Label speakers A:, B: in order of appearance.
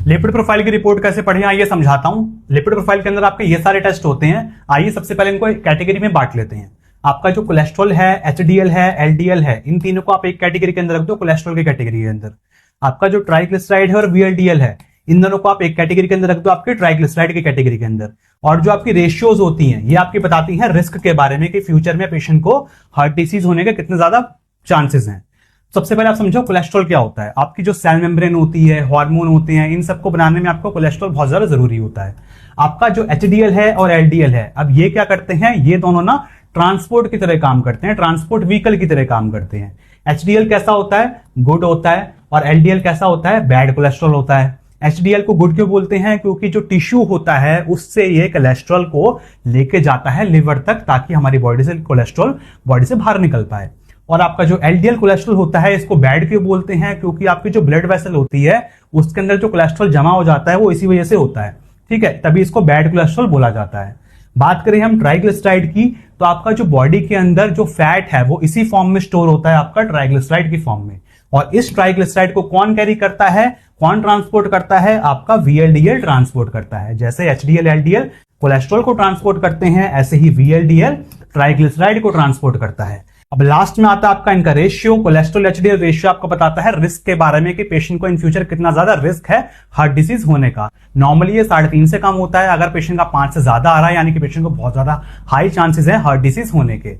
A: Lipid profile की report कैसे पढ़ें आइए समझाता हूं। लिपिड प्रोफाइल के अंदर आपके ये सारे टेस्ट होते हैं। आइए सबसे पहले इनको एक कैटेगरी में बांट लेते हैं। आपका जो कोलेस्ट्रॉल है, एचडीएल है, एलडीएल है, इन तीनों को आप एक कैटेगरी के अंदर रख दो, कोलेस्ट्रॉल की कैटेगरी के अंदर। आपका जो ट्राइग्लिसराइड है और वीएलडीएल है, इन दोनों को आप एक कैटेगरी के अंदर रख दो, आपके ट्राइग्लिसराइड की कैटेगरी के अंदर। और जो आपकी रेशियोज होती हैं ये आपकी बताती हैं रिस्क के बारे में कि फ्यूचर में पेशेंट को हार्ट डिसीज होने के कितने ज्यादा चांसेस हैं। सबसे पहले आप समझो कोलेस्ट्रॉल क्या होता है। आपकी जो सेल मेम्ब्रेन होती है, हार्मोन होते हैं, इन सबको बनाने में आपको कोलेस्ट्रॉल बहुत ज्यादा जरूरी होता है। आपका जो एचडीएल है और एलडीएल है, अब ये क्या करते हैं, ये दोनों ना ट्रांसपोर्ट की तरह काम करते हैं, ट्रांसपोर्ट व्हीकल की तरह काम करते हैं। एचडीएल कैसा होता है, गुड होता है, और एलडीएल कैसा होता है, बैड कोलेस्ट्रॉल होता है। एचडीएल को गुड क्यों बोलते हैं, क्योंकि जो टिश्यू होता है उससे ये कोलेस्ट्रॉल को लेके जाता है लिवर तक, ताकि हमारी बॉडी से कोलेस्ट्रॉल बॉडी से बाहर निकल पाए। और आपका जो एलडीएल कोलेस्ट्रॉल होता है, इसको बैड क्यों बोलते हैं, क्योंकि आपकी जो ब्लड वेसल होती है उसके अंदर जो कोलेस्ट्रॉल जमा हो जाता है वो इसी वजह से होता है, ठीक है, तभी इसको बैड कोलेस्ट्रॉल बोला जाता है। बात करें हम ट्राइग्लिसराइड की, तो आपका जो बॉडी के अंदर जो फैट है वो इसी फॉर्म में स्टोर होता है, आपका ट्राइग्लिसराइड की फॉर्म में। और इस ट्राइग्लिसराइड को कौन कैरी करता है, कौन ट्रांसपोर्ट करता है, आपका वीएलडीएल ट्रांसपोर्ट करता है। जैसे एचडीएल एलडीएल कोलेस्ट्रॉल को ट्रांसपोर्ट करते हैं, ऐसे ही वीएलडीएल ट्राइग्लिसराइड को ट्रांसपोर्ट करता है। अब लास्ट में आता है आपका इनका रेशियो। कोलेस्ट्रॉल एचडीएल रेशियो आपको बताता है रिस्क के बारे में कि पेशेंट को इन फ्यूचर कितना ज्यादा रिस्क है हार्ट डिसीज होने का। नॉर्मली ये 3.5 से कम होता है, अगर पेशेंट का 5 से ज्यादा आ रहा है यानी कि पेशेंट को बहुत ज्यादा हाई चांसेस है हार्ट डिसीज होने के।